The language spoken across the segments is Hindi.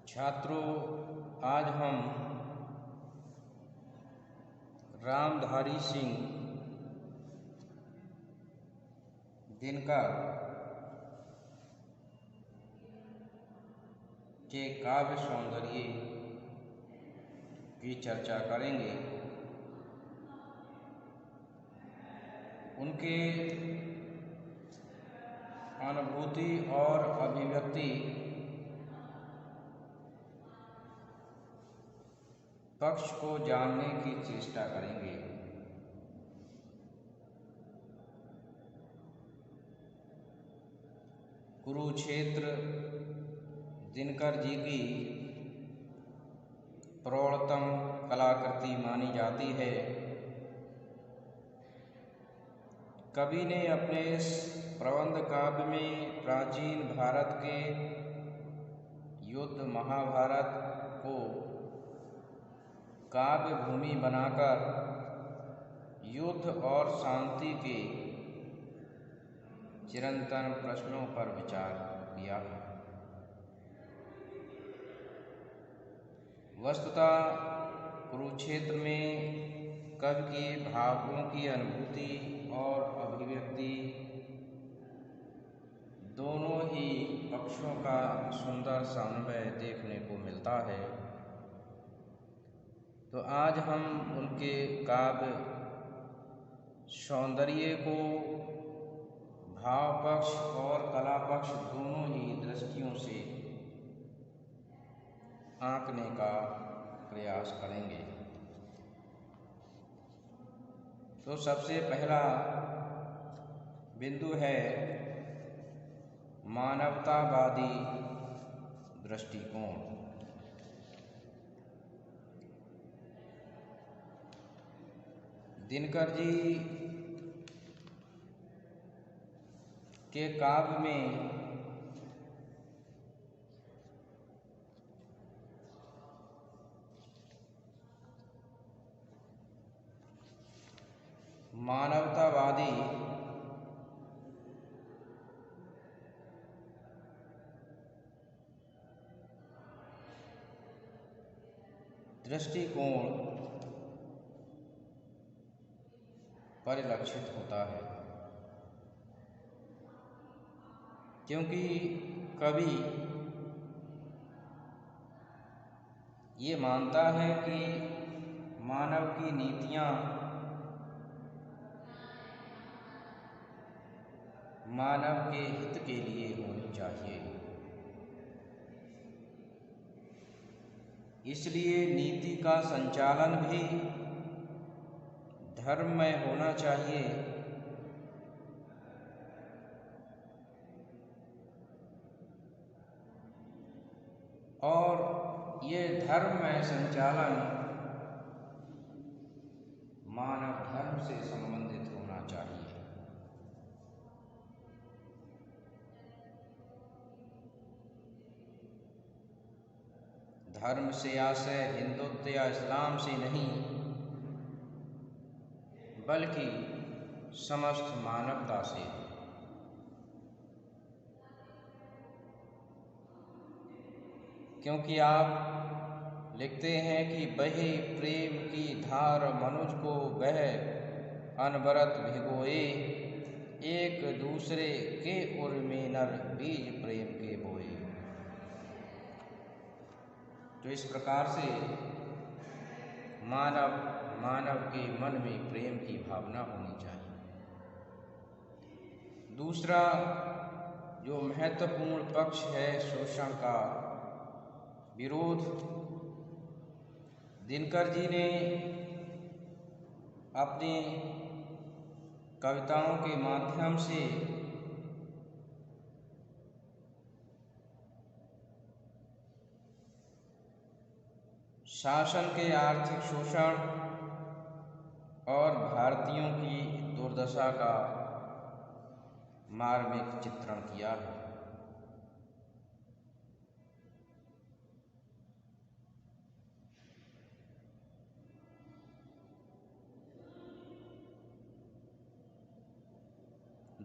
छात्रों, आज हम रामधारी सिंह दिनकर के काव्य सौंदर्य की चर्चा करेंगे। उनके अनुभूति और अभिव्यक्ति पक्ष को जानने की चेष्टा करेंगे। कुरुक्षेत्र दिनकर जी की प्रौढ़तम कलाकृति मानी जाती है। कवि ने अपने इस प्रबंध काव्य में प्राचीन भारत के युद्ध महाभारत को काव्य भूमि बनाकर युद्ध और शांति के चिरंतन प्रश्नों पर विचार किया। वस्तुतः कुरुक्षेत्र में कवि के भावों की अनुभूति और अभिव्यक्ति दोनों ही पक्षों का सुंदर समन्वय देखने को मिलता है। तो आज हम उनके काव्य सौंदर्य को भाव पक्ष और कला पक्ष दोनों ही दृष्टियों से आंकने का प्रयास करेंगे। तो सबसे पहला बिंदु है मानवतावादी दृष्टिकोण। दिनकर जी के काव्य में मानवतावादी दृष्टिकोण परिलक्षित होता है, क्योंकि कवि ये मानता है कि मानव की नीतियाँ मानव के हित के लिए होनी चाहिए। इसलिए नीति का संचालन भी धर्ममय होना चाहिए। और ये धर्ममय संचालन मानव धर्म से संबंधित होना चाहिए। धर्म से आशय हिंदुत्व या इस्लाम से नहीं, बल्कि समस्त मानवता से। क्योंकि आप लिखते हैं कि बहे प्रेम की धार मनुज को वह अनवरत भिगोए, एक दूसरे के उर में नर बीज प्रेम के बोए। तो इस प्रकार से मानव के मन में प्रेम की भावना होनी चाहिए। दूसरा जो महत्वपूर्ण पक्ष है शोषण का विरोध। दिनकर जी ने अपनी कविताओं के माध्यम से शासन के आर्थिक शोषण और भारतीयों की दुर्दशा का मार्मिक चित्रण किया है।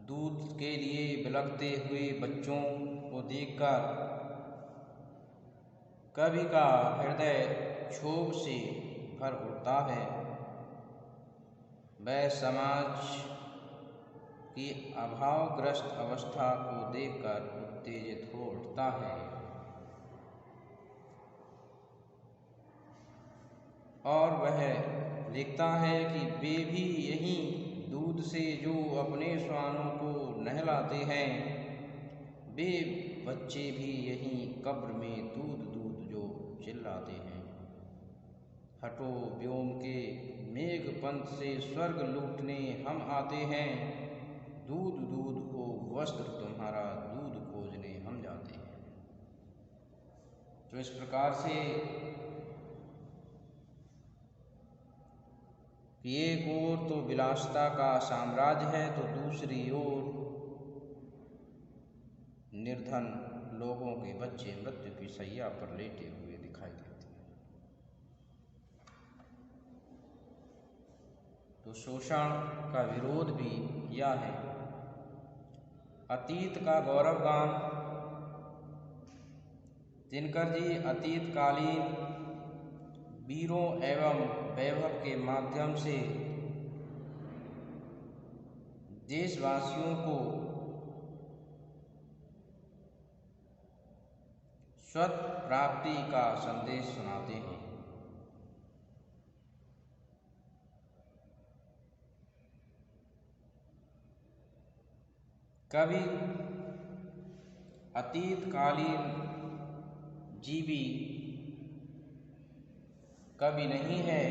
दूध के लिए बिलखते हुए बच्चों को देखकर कवि का हृदय क्षोभ से भर उठता है। वह समाज की अभावग्रस्त अवस्था को देखकर उत्तेजित हो उठता है और वह लिखता है कि वे भी यही दूध से जो अपने श्वानों को नहलाते हैं, वे बच्चे भी यही कब्र में दूध दूध जो चिल्लाते हैं। हटो व्योम के मेघ पंथ से स्वर्ग लूटने हम आते हैं, दूध दूध को वस्त्र तुम्हारा दूध खोजने हम जाते हैं। तो इस प्रकार से एक ओर तो विलासिता का साम्राज्य है, तो दूसरी ओर निर्धन लोगों के बच्चे मृत्यु की शैया पर लेटे हुए दिखाई देते हैं। तो शोषण का विरोध भी किया है। अतीत का गौरवगान दिनकर जी अतीतकालीन वीरों एवं वैभव के माध्यम से देशवासियों को स्वत प्राप्ति का संदेश सुनाते हैं। कवि अतीतकालीन जीवी कवि नहीं है,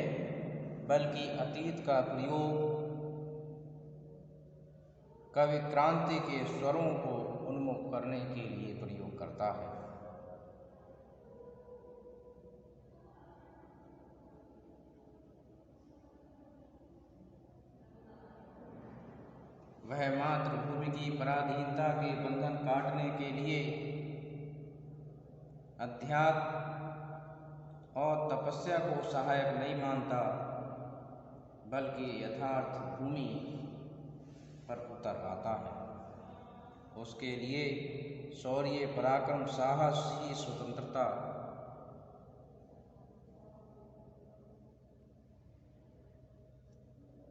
बल्कि अतीत का प्रयोग कवि क्रांति के स्वरों को उन्मुख करने के लिए प्रयोग करता है। वह मातृभूमि की पराधीनता के बंधन काटने के लिए अध्यात्म और तपस्या को सहायक नहीं मानता, बल्कि यथार्थ भूमि पर उतर आता है। उसके लिए शौर्य, पराक्रम, साहस ही स्वतंत्रता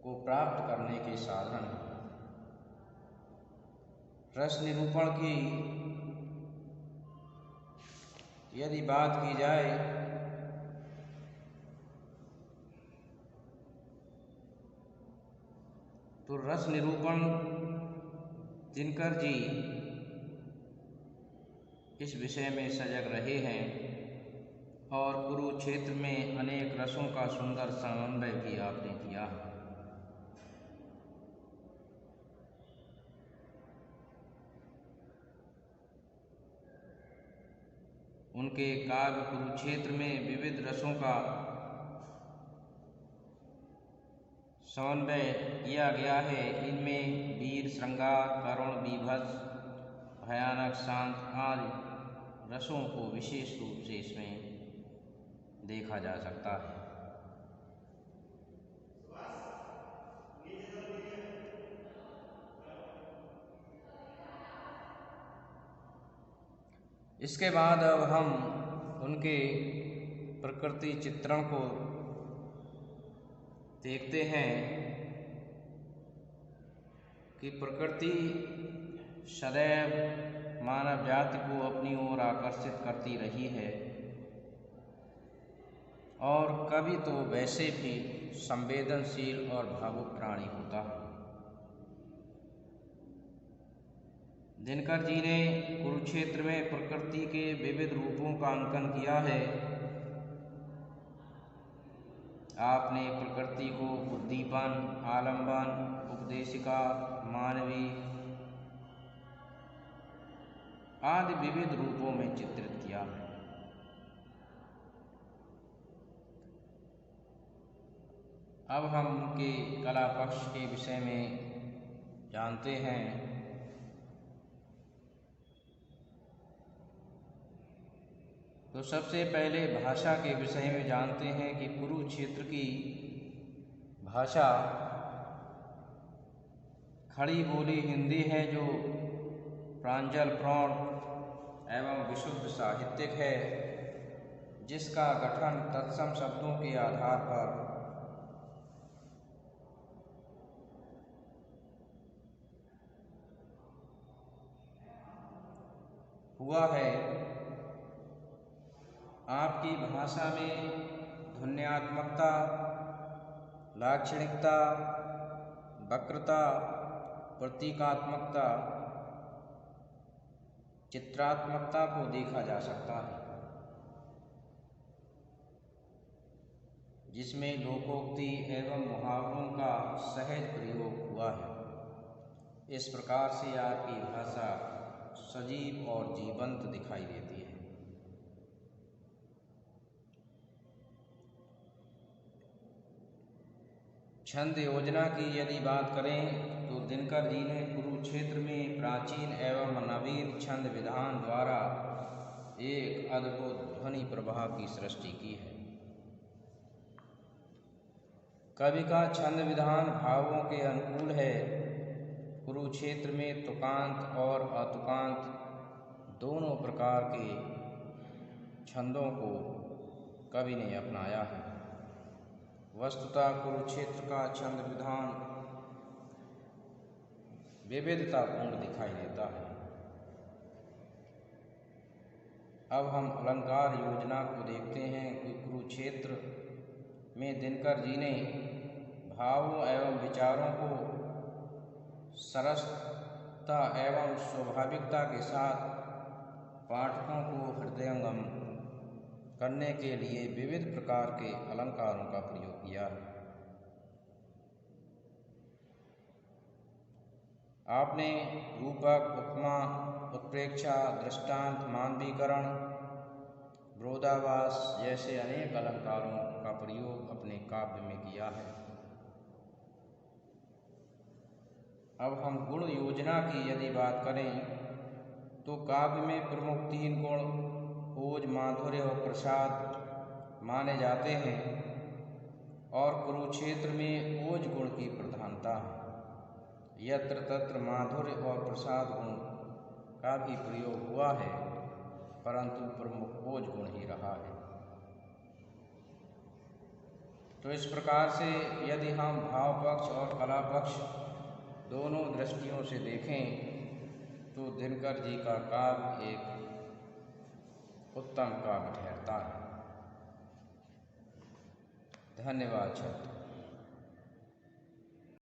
को प्राप्त करने के साधन है। रस निरूपण की यदि बात की जाए तो रस निरूपण दिनकर जी इस विषय में सजग रहे हैं और कुरुक्षेत्र में अनेक रसों का सुंदर समन्वय भी आपने किया है। उनके काव्य कुरुक्षेत्र में विविध रसों का समन्वय किया गया है। इनमें वीर, श्रृंगार, करुण, बीभत्स, भयानक, शांत आदि रसों को विशेष रूप से इसमें देखा जा सकता है। इसके बाद अब हम उनके प्रकृति चित्रण को देखते हैं कि प्रकृति सदैव मानव जाति को अपनी ओर आकर्षित करती रही है और कभी तो वैसे भी संवेदनशील और भावुक प्राणी होता है। दिनकर जी ने कुरुक्षेत्र में प्रकृति के विविध रूपों का अंकन किया है। आपने प्रकृति को उद्दीपन, आलंबन, उपदेशिका, मानवी आदि विविध रूपों में चित्रित किया है। अब हम उनके कला पक्ष के विषय में जानते हैं। तो सबसे पहले भाषा के विषय में जानते हैं कि कुरुक्षेत्र की भाषा खड़ी बोली हिंदी है, जो प्रांजल, प्रौढ़ एवं विशुद्ध साहित्यिक है। जिसका गठन तत्सम शब्दों के आधार पर हुआ है। आपकी भाषा में ध्वन्यात्मकता, लाक्षणिकता, वक्रता, प्रतीकात्मकता, चित्रात्मकता को देखा जा सकता है, जिसमें लोकोक्ति एवं मुहावरों का सहज प्रयोग हुआ है। इस प्रकार से आपकी भाषा सजीव और जीवंत दिखाई देती है। छंद योजना की यदि बात करें तो दिनकर जी ने कुरुक्षेत्र में प्राचीन एवं नवीन छंद विधान द्वारा एक अद्भुत ध्वनि प्रवाह की सृष्टि की है। कवि का छंद विधान भावों के अनुकूल है। कुरुक्षेत्र में तुकांत और अतुकांत दोनों प्रकार के छंदों को कवि ने अपनाया है। वस्तुतः कुरुक्षेत्र का छंद विधान विविधतापूर्ण दिखाई देता है। अब हम अलंकार योजना को देखते हैं कि कुरुक्षेत्र में दिनकर जी ने भावों एवं विचारों को सरसता एवं स्वाभाविकता के साथ पाठकों को हृदयंगम करने के लिए विविध प्रकार के अलंकारों का प्रयोग किया है। आपने रूपक, उपमा, उत्प्रेक्षा, दृष्टांत, मानवीकरण, विरोधाभास जैसे अनेक अलंकारों का प्रयोग अपने काव्य में किया है। अब हम गुण योजना की यदि बात करें तो काव्य में प्रमुख 3 गुण ओज, माधुर्य और प्रसाद माने जाते हैं और कुरुक्षेत्र में ओज गुण की प्रधानता है। यत्र तत्र माधुर्य और प्रसाद गुण का भी प्रयोग हुआ है, परंतु प्रमुख ओज गुण ही रहा है। तो इस प्रकार से यदि हम भाव पक्ष और कला पक्ष दोनों दृष्टियों से देखें तो दिनकर जी का काव्य एक उत्तम काव्य ठहरता है। धन्यवाद छात्र।